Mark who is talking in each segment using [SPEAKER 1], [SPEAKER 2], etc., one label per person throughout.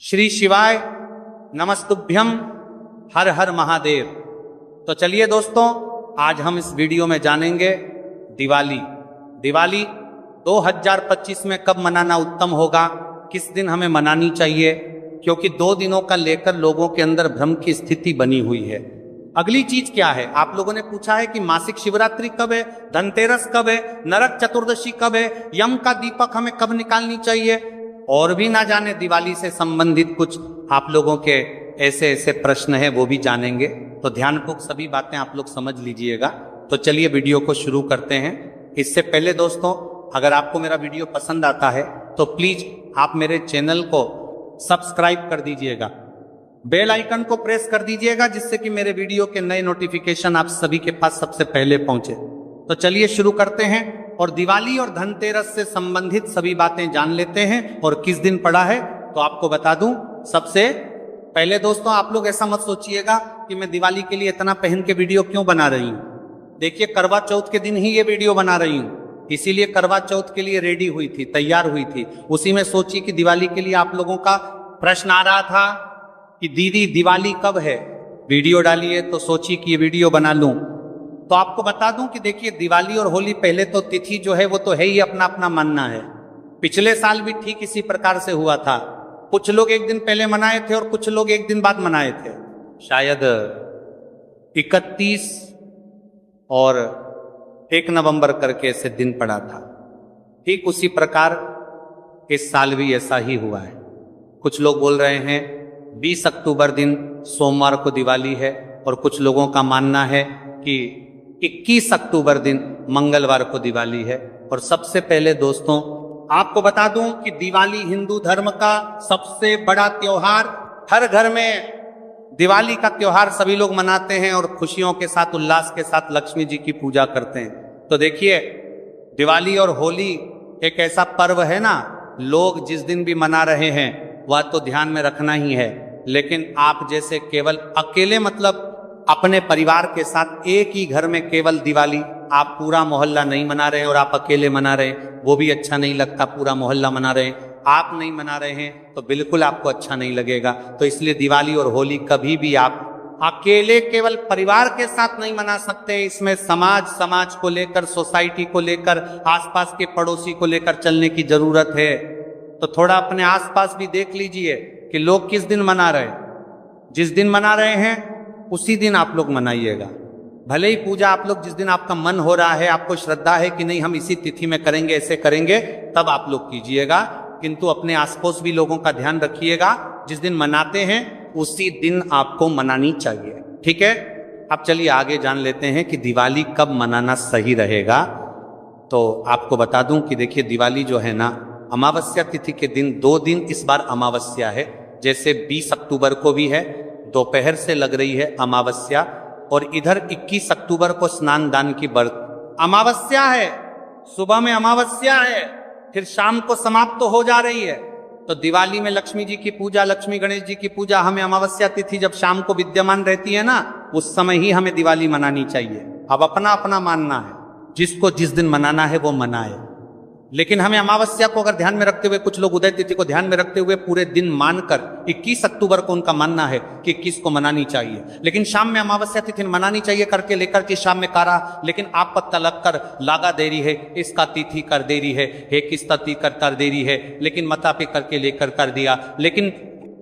[SPEAKER 1] श्री शिवाय नमस्तुभ्यम हर हर महादेव। तो चलिए दोस्तों, आज हम इस वीडियो में जानेंगे दिवाली 2025 में कब मनाना उत्तम होगा, किस दिन हमें मनानी चाहिए, क्योंकि 2 दिनों का लेकर लोगों के अंदर भ्रम की स्थिति बनी हुई है। अगली चीज क्या है, आप लोगों ने पूछा है कि मासिक शिवरात्रि कब है, धनतेरस कब है, नरक चतुर्दशी कब है, यम का दीपक हमें कब निकालनी चाहिए, और भी ना जाने दिवाली से संबंधित कुछ आप लोगों के ऐसे ऐसे प्रश्न हैं, वो भी जानेंगे। तो ध्यानपूर्वक सभी बातें आप लोग समझ लीजिएगा। तो चलिए वीडियो को शुरू करते हैं। इससे पहले दोस्तों, अगर आपको मेरा वीडियो पसंद आता है तो प्लीज आप मेरे चैनल को सब्सक्राइब कर दीजिएगा, बेल आइकन को प्रेस कर दीजिएगा, जिससे कि मेरे वीडियो के नए नोटिफिकेशन आप सभी के पास सबसे पहले पहुंचे। तो चलिए शुरू करते हैं और दिवाली और धनतेरस से संबंधित सभी बातें जान लेते हैं। और किस दिन पड़ा है तो आपको बता दूं। सबसे पहले दोस्तों, आप लोग ऐसा मत सोचिएगा कि मैं दिवाली के लिए इतना पहन के वीडियो क्यों बना रही हूं। देखिए, करवा चौथ के दिन ही ये वीडियो बना रही हूं, इसीलिए करवा चौथ के लिए रेडी हुई थी, तैयार हुई थी। उसी में सोची कि दिवाली के लिए आप लोगों का प्रश्न आ रहा था कि दीदी दिवाली कब है, वीडियो डालिए, तो सोची कि ये वीडियो बना लूं। तो आपको बता दूं कि देखिए, दिवाली और होली पहले तो तिथि जो है वो तो है ही, अपना अपना मानना है। पिछले साल भी ठीक इसी प्रकार से हुआ था। कुछ लोग एक दिन पहले मनाए थे और कुछ लोग एक दिन बाद मनाए थे। शायद 31 और 1 नवंबर करके ऐसे दिन पड़ा था। ठीक उसी प्रकार इस साल भी ऐसा ही हुआ है। कुछ लोग बोल रहे हैं 20 अक्टूबर दिन सोमवार को दिवाली है, और कुछ लोगों का मानना है कि 21 अक्टूबर दिन मंगलवार को दिवाली है। और सबसे पहले दोस्तों, आपको बता दूं कि दिवाली हिंदू धर्म का सबसे बड़ा त्योहार, हर घर में दिवाली का त्योहार सभी लोग मनाते हैं और खुशियों के साथ, उल्लास के साथ लक्ष्मी जी की पूजा करते हैं। तो देखिए, दिवाली और होली एक ऐसा पर्व है ना, लोग जिस दिन भी मना रहे हैं वह तो ध्यान में रखना ही है। लेकिन आप जैसे केवल अकेले, मतलब अपने परिवार के साथ एक ही घर में केवल दिवाली, आप पूरा मोहल्ला नहीं मना रहे हैं और आप अकेले मना रहे हैं, वो भी अच्छा नहीं लगता। पूरा मोहल्ला मना रहे हैं, आप नहीं मना रहे हैं, तो बिल्कुल आपको अच्छा नहीं लगेगा। तो इसलिए दिवाली और होली कभी भी आप अकेले केवल परिवार के साथ नहीं मना सकते। इसमें समाज को लेकर, सोसाइटी को लेकर, आसपास के पड़ोसी को लेकर चलने की जरूरत है। तो थोड़ा अपने आसपास भी देख लीजिए कि लोग किस दिन मना रहे हैं। जिस दिन मना रहे हैं उसी दिन आप लोग मनाइएगा। भले ही पूजा आप लोग जिस दिन आपका मन हो रहा है, आपको श्रद्धा है कि नहीं हम इसी तिथि में करेंगे, ऐसे करेंगे, तब आप लोग कीजिएगा। किंतु अपने आसपास भी लोगों का ध्यान रखिएगा। जिस दिन मनाते हैं उसी दिन आपको मनानी चाहिए, ठीक है। अब चलिए आगे जान लेते हैं कि दिवाली कब मनाना सही रहेगा। तो आपको बता दूं कि देखिए, दिवाली जो है ना, अमावस्या तिथि के दिन 2 दिन इस बार अमावस्या है। जैसे 20 अक्टूबर को भी है, दोपहर से लग रही है अमावस्या, और इधर 21 अक्टूबर को स्नान दान की व्रत अमावस्या है। सुबह में अमावस्या है, फिर शाम को समाप्त तो हो जा रही है। तो दिवाली में लक्ष्मी जी की पूजा, लक्ष्मी गणेश जी की पूजा, हमें अमावस्या तिथि जब शाम को विद्यमान रहती है ना, उस समय ही हमें दिवाली मनानी चाहिए। अब अपना अपना मानना है, जिसको जिस दिन मनाना है वो मनाए। लेकिन हमें अमावस्या को अगर ध्यान में रखते हुए, कुछ लोग उदय तिथि को ध्यान में रखते हुए पूरे दिन मानकर 21 अक्टूबर को उनका मानना है कि 21 को मनानी चाहिए, लेकिन शाम में अमावस्या तिथि मनानी चाहिए करके लेकर के शाम में कारा, लेकिन आप पत्ता लगकर लागा देरी है, इसका तिथि कर देरी है, किस तिथि कर देरी है, लेकिन मता पे करके लेकर कर दिया, लेकिन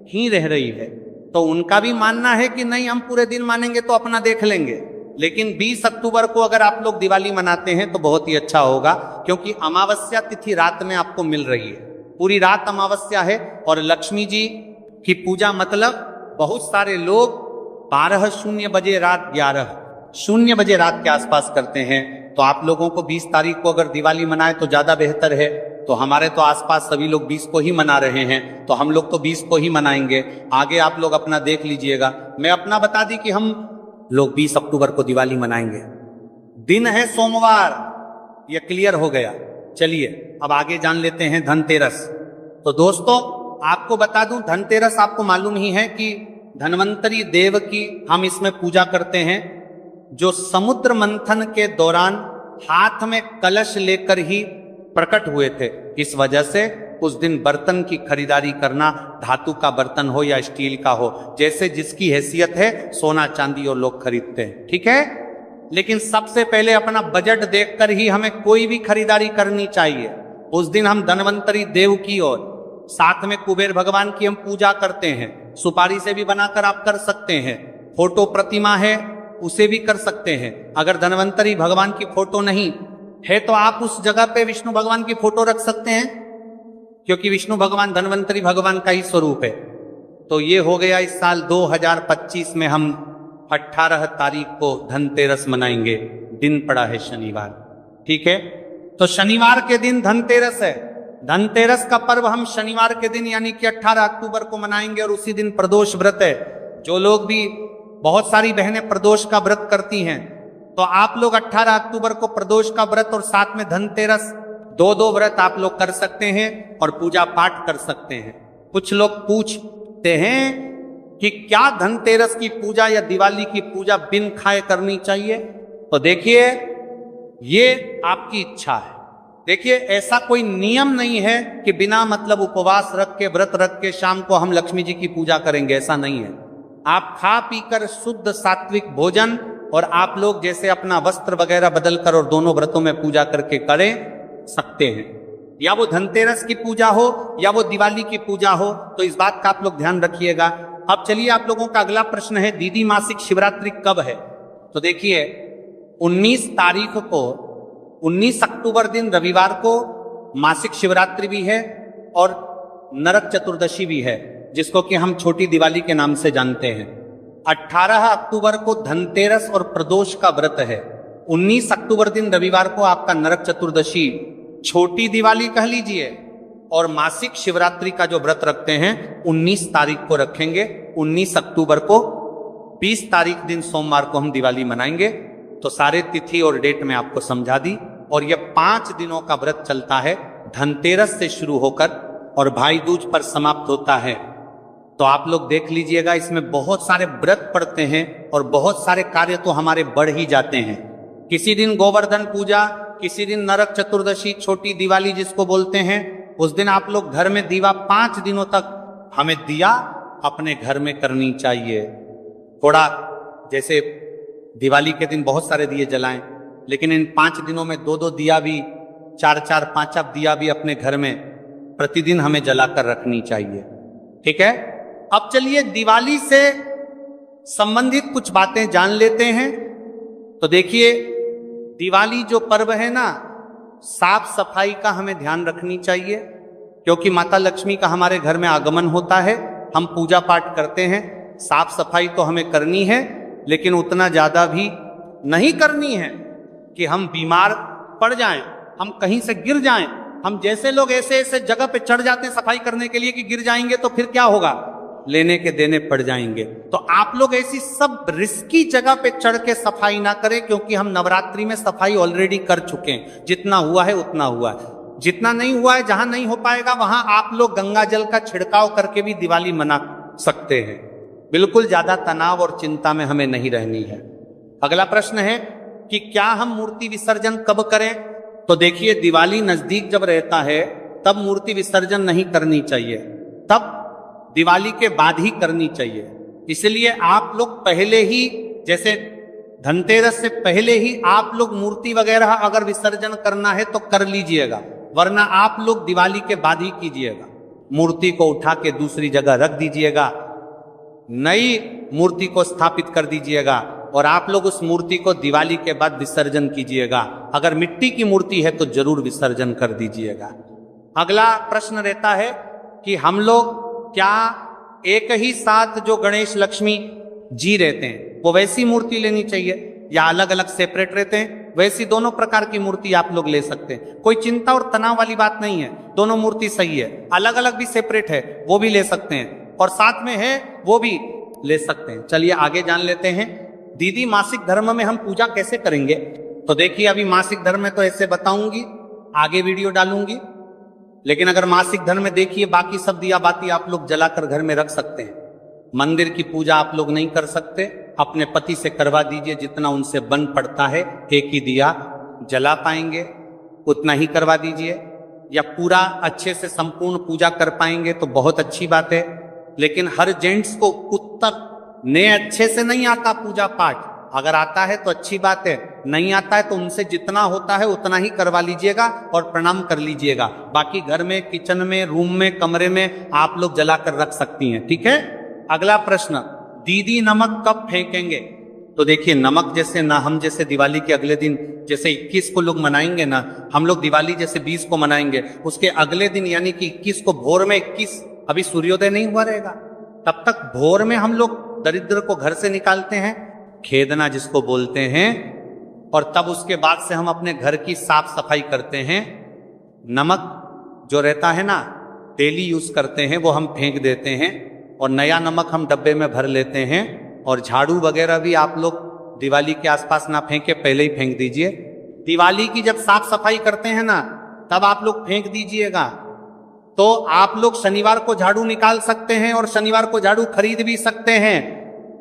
[SPEAKER 1] ही रह रही है। तो उनका भी मानना है कि नहीं हम पूरे दिन मानेंगे तो अपना देख लेंगे। लेकिन 20 अक्टूबर को अगर आप लोग दिवाली मनाते हैं तो बहुत ही अच्छा होगा, क्योंकि अमावस्या तिथि रात में आपको मिल रही है, पूरी रात अमावस्या है। और लक्ष्मी जी की पूजा मतलब बहुत सारे लोग 12:00 बजे रात 11:00 बजे रात के आसपास करते हैं। तो आप लोगों को 20 तारीख को अगर दिवाली मनाए तो ज्यादा बेहतर है। तो हमारे तो आसपास सभी लोग 20 को ही मना रहे हैं, तो हम लोग तो 20 को ही मनाएंगे। आगे आप लोग अपना देख लीजिएगा। मैं अपना बता दी कि हम लोग 20 अक्टूबर को दिवाली मनाएंगे। दिन है सोमवार, यह क्लियर हो गया। चलिए अब आगे जान लेते हैं धनतेरस। तो दोस्तों, आपको बता दूं, धनतेरस आपको मालूम ही है कि धन्वंतरी देव की हम इसमें पूजा करते हैं, जो समुद्र मंथन के दौरान हाथ में कलश लेकर ही प्रकट हुए थे। इस वजह से उस दिन बर्तन की खरीदारी करना, धातु का बर्तन हो या स्टील का हो, जैसे जिसकी हैसियत है, सोना चांदी और लोग खरीदते हैं, ठीक है। लेकिन सबसे पहले अपना बजट देखकर ही हमें कोई भी खरीदारी करनी चाहिए। उस दिन हम धनवंतरी देव की और साथ में कुबेर भगवान की हम पूजा करते हैं। सुपारी से भी बनाकर आप कर सकते हैं, फोटो प्रतिमा है उसे भी कर सकते हैं। अगर धनवंतरी भगवान की फोटो नहीं है तो आप उस जगह पे विष्णु भगवान की फोटो रख सकते हैं, क्योंकि विष्णु भगवान धनवंतरी भगवान का ही स्वरूप है। तो ये हो गया। इस साल 2025 में हम 18 तारीख को धनतेरस मनाएंगे। दिन पड़ा है शनिवार, ठीक है। तो शनिवार के दिन धनतेरस है। धनतेरस का पर्व हम शनिवार के दिन यानी कि 18 अक्टूबर को मनाएंगे और उसी दिन प्रदोष व्रत है। जो लोग भी, बहुत सारी बहनें प्रदोष का व्रत करती हैं, तो आप लोग 18 अक्टूबर को प्रदोष का व्रत और साथ में धनतेरस, दो व्रत आप लोग कर सकते हैं और पूजा पाठ कर सकते हैं। कुछ लोग पूछते हैं कि क्या धनतेरस की पूजा या दिवाली की पूजा बिन खाए करनी चाहिए? तो देखिए, ये आपकी इच्छा है। देखिए, ऐसा कोई नियम नहीं है कि बिना मतलब उपवास रख के, व्रत रख के शाम को हम लक्ष्मी जी की पूजा करेंगे, ऐसा नहीं है। आप खा पीकर शुद्ध सात्विक भोजन और आप लोग जैसे अपना वस्त्र वगैरह बदल कर और दोनों व्रतों में पूजा करके करें सकते हैं। या वो धनतेरस की पूजा हो या वो दिवाली की पूजा हो, तो इस बात का आप लोग ध्यान रखिएगा। अब चलिए, आप लोगों का अगला प्रश्न है, दीदी मासिक शिवरात्रि कब है? तो देखिए, 19 तारीख को, 19 अक्टूबर दिन रविवार को मासिक शिवरात्रि भी है और नरक चतुर्दशी भी है, जिसको कि हम छोटी दिवाली के नाम से जानते हैं। 18 अक्टूबर को धनतेरस और प्रदोष का व्रत है। 19 अक्टूबर दिन रविवार को आपका नरक चतुर्दशी, छोटी दिवाली कह लीजिए, और मासिक शिवरात्रि का जो व्रत रखते हैं 19 तारीख को रखेंगे। 19 अक्टूबर को 20 तारीख दिन सोमवार को हम दिवाली मनाएंगे। तो सारे तिथि और डेट में आपको समझा दी। और यह 5 दिनों का व्रत चलता है, धनतेरस से शुरू होकर और भाई दूज पर समाप्त होता है। तो आप लोग देख लीजिएगा, इसमें बहुत सारे व्रत पड़ते हैं और बहुत सारे कार्य तो हमारे बढ़ ही जाते हैं। किसी दिन गोवर्धन पूजा, किसी दिन नरक चतुर्दशी, छोटी दिवाली जिसको बोलते हैं, उस दिन आप लोग घर में दीवा 5 दिनों तक हमें दिया अपने घर में करनी चाहिए। थोड़ा जैसे दिवाली के दिन बहुत सारे दिए जलाएं, लेकिन इन 5 दिनों में 2-2 दिया भी, 4-4, 5 दिया भी अपने घर में प्रतिदिन हमें जलाकर रखनी चाहिए, ठीक है। अब चलिए दिवाली से संबंधित कुछ बातें जान लेते हैं। तो देखिए, दिवाली जो पर्व है ना, साफ सफाई का हमें ध्यान रखनी चाहिए, क्योंकि माता लक्ष्मी का हमारे घर में आगमन होता है। हम पूजा पाठ करते हैं, साफ सफाई तो हमें करनी है, लेकिन उतना ज्यादा भी नहीं करनी है कि हम बीमार पड़ जाएं, हम कहीं से गिर जाएं। हम जैसे लोग ऐसे ऐसे जगह पे चढ़ जाते हैं सफाई करने के लिए कि गिर जाएंगे तो फिर क्या होगा, लेने के देने पड़ जाएंगे। तो आप लोग ऐसी सब रिस्की जगह पे चढ़ के सफाई ना करें, क्योंकि हम नवरात्रि में सफाई ऑलरेडी कर चुके हैं। जितना हुआ है उतना हुआ है, जितना नहीं हुआ है, जहां नहीं हो पाएगा वहां आप लोग गंगा जल का छिड़काव करके भी दिवाली मना सकते हैं। बिल्कुल ज्यादा तनाव और चिंता में हमें नहीं रहनी है। अगला प्रश्न है कि क्या हम मूर्ति विसर्जन कब करें? तो देखिए, दिवाली नजदीक जब रहता है तब मूर्ति विसर्जन नहीं करनी चाहिए, तब दिवाली के बाद ही करनी चाहिए। इसलिए आप लोग पहले ही, जैसे धनतेरस से पहले ही आप लोग मूर्ति वगैरह अगर विसर्जन करना है तो कर लीजिएगा, वरना आप लोग दिवाली के बाद ही कीजिएगा। मूर्ति को उठा के दूसरी जगह रख दीजिएगा, नई मूर्ति को स्थापित कर दीजिएगा और आप लोग उस मूर्ति को दिवाली के बाद विसर्जन कीजिएगा। अगर मिट्टी की मूर्ति है तो जरूर विसर्जन कर दीजिएगा। अगला प्रश्न रहता है कि हम लोग क्या एक ही साथ जो गणेश लक्ष्मी जी रहते हैं वो वैसी मूर्ति लेनी चाहिए या अलग अलग सेपरेट रहते हैं? वैसी दोनों प्रकार की मूर्ति आप लोग ले सकते हैं, कोई चिंता और तनाव वाली बात नहीं है। दोनों मूर्ति सही है, अलग अलग भी सेपरेट है वो भी ले सकते हैं, और साथ में है वो भी ले सकते हैं। चलिए आगे जान लेते हैं। दीदी मासिक धर्म में हम पूजा कैसे करेंगे? तो देखिए, अभी मासिक धर्म में तो ऐसे बताऊंगी, आगे वीडियो डालूंगी, लेकिन अगर मासिक धर्म में देखिए, बाकी सब दिया बाती आप लोग जलाकर घर में रख सकते हैं। मंदिर की पूजा आप लोग नहीं कर सकते, अपने पति से करवा दीजिए, जितना उनसे बन पड़ता है एक ही दिया जला पाएंगे। उतना ही करवा दीजिए, या पूरा अच्छे से संपूर्ण पूजा कर पाएंगे तो बहुत अच्छी बात है। लेकिन हर जेंट्स को उत्तर ने अच्छे से नहीं आता पूजा पाठ, अगर आता है तो अच्छी बात है, नहीं आता है तो उनसे जितना होता है उतना ही करवा लीजिएगा और प्रणाम कर लीजिएगा। बाकी घर में, किचन में, रूम में, कमरे में आप लोग जलाकर रख सकती हैं, ठीक है। अगला प्रश्न, दीदी नमक कब फेंकेंगे? तो देखिए, नमक जैसे ना, हम जैसे दिवाली के अगले दिन जैसे 21 को लोग मनाएंगे ना, हम लोग दिवाली जैसे 20 को मनाएंगे, उसके अगले दिन यानी कि 21 को भोर में, 21 अभी सूर्योदय नहीं हुआ रहेगा, तब तक भोर में हम लोग दरिद्र को घर से निकालते हैं, खेदना जिसको बोलते हैं, और तब उसके बाद से हम अपने घर की साफ सफाई करते हैं। नमक जो रहता है ना, डेली यूज करते हैं, वो हम फेंक देते हैं, और नया नमक हम डब्बे में भर लेते हैं। और झाड़ू वगैरह भी आप लोग दिवाली के आसपास ना फेंके, पहले ही फेंक दीजिए। दिवाली की जब साफ सफाई करते हैं ना, तब आप लोग फेंक दीजिएगा। तो आप लोग शनिवार को झाड़ू निकाल सकते हैं और शनिवार को झाड़ू खरीद भी सकते हैं।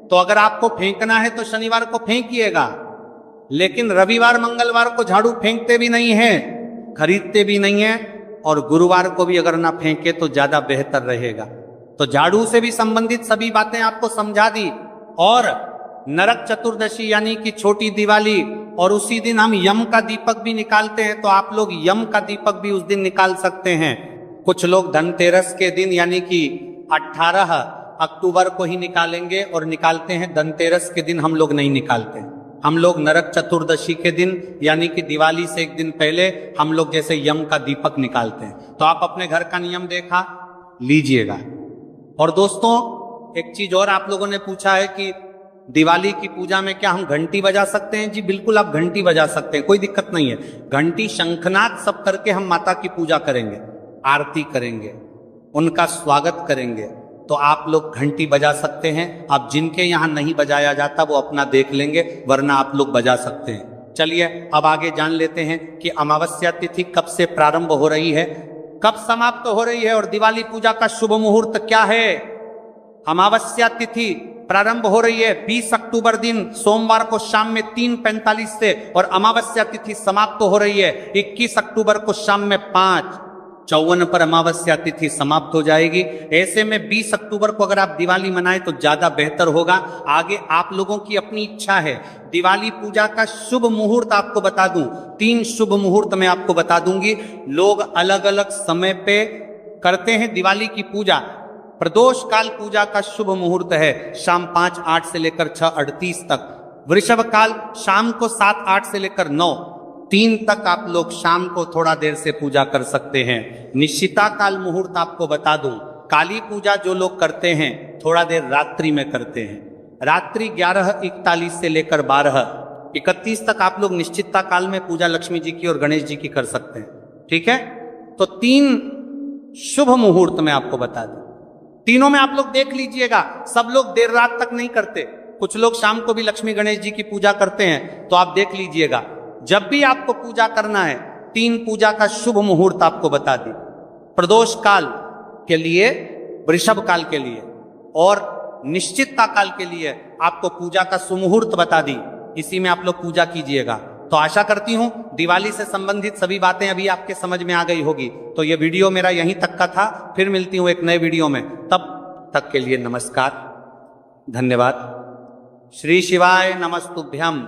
[SPEAKER 1] तो अगर आपको फेंकना है तो शनिवार को फेंकिएगा, लेकिन रविवार मंगलवार को झाड़ू फेंकते भी नहीं है, खरीदते भी नहीं है, और गुरुवार को भी अगर ना फेंके तो ज्यादा बेहतर रहेगा। तो झाड़ू से भी संबंधित सभी बातें आपको समझा दी। और नरक चतुर्दशी यानी कि छोटी दिवाली, और उसी दिन हम यम का दीपक भी निकालते हैं, तो आप लोग यम का दीपक भी उस दिन निकाल सकते हैं। कुछ लोग धनतेरस के दिन यानी कि 18 अक्टूबर को ही निकालेंगे और निकालते हैं, धनतेरस के दिन हम लोग नहीं निकालते। हम लोग नरक चतुर्दशी के दिन यानी कि दिवाली से एक दिन पहले हम लोग जैसे यम का दीपक निकालते हैं। तो आप अपने घर का नियम देखा लीजिएगा। और दोस्तों, एक चीज और आप लोगों ने पूछा है कि दिवाली की पूजा में क्या हम घंटी बजा सकते हैं? जी बिल्कुल, आप घंटी बजा सकते हैं, कोई दिक्कत नहीं है। घंटी, शंखनाद सब करके हम माता की पूजा करेंगे, आरती करेंगे, उनका स्वागत करेंगे। तो आप लोग घंटी बजा सकते हैं। आप जिनके यहाँ नहीं बजाया जाता वो अपना देख लेंगे, वरना आप लोग बजा सकते हैं। चलिए अब आगे जान लेते हैं कि अमावस्या तिथि कब से प्रारंभ हो रही है, कब समाप्त हो रही है, और दिवाली पूजा का शुभ मुहूर्त क्या है। अमावस्या तिथि प्रारंभ हो रही है 20 अक्टूबर दिन सोमवार को शाम में 3:45 से, और अमावस्या तिथि समाप्त हो रही है 21 अक्टूबर को शाम में 5:54 पर अमावस्या तिथि समाप्त हो जाएगी। ऐसे में 20 अक्टूबर को अगर आप दिवाली मनाएं तो ज्यादा बेहतर होगा। आगे आप लोगों की अपनी इच्छा है। दिवाली पूजा का शुभ मुहूर्त आपको बता दूं, 3 शुभ मुहूर्त मैं आपको बता दूंगी। लोग अलग अलग समय पे करते हैं दिवाली की पूजा। प्रदोष काल पूजा का शुभ मुहूर्त है शाम 5:08 से लेकर 6:38 तक। वृषभ काल शाम को 7:08 से लेकर 9:03 तक आप लोग शाम को थोड़ा देर से पूजा कर सकते हैं। निश्चिता काल मुहूर्त आपको बता दूं, काली पूजा जो लोग करते हैं थोड़ा देर रात्रि में करते हैं। रात्रि 11:41 से लेकर 12:31 तक आप लोग निश्चिता काल में पूजा लक्ष्मी जी की और गणेश जी की कर सकते हैं, ठीक है। तो 3 शुभ मुहूर्त मैं आपको बता दूं, तीनों में आप लोग देख लीजिएगा। सब लोग देर रात तक नहीं करते, कुछ लोग शाम को भी लक्ष्मी गणेश जी की पूजा करते हैं, तो आप देख लीजिएगा। जब भी आपको पूजा करना है 3 पूजा का शुभ मुहूर्त आपको बता दी। प्रदोष काल के लिए, वृषभ काल के लिए और निश्चितता काल के लिए आपको पूजा का सुमुहूर्त बता दी। इसी में आप लोग पूजा कीजिएगा। तो आशा करती हूं दिवाली से संबंधित सभी बातें अभी आपके समझ में आ गई होगी। तो ये वीडियो मेरा यहीं तक का था, फिर मिलती हूं एक नए वीडियो में। तब तक के लिए नमस्कार, धन्यवाद। श्री शिवाय नमस्तुभ्यम।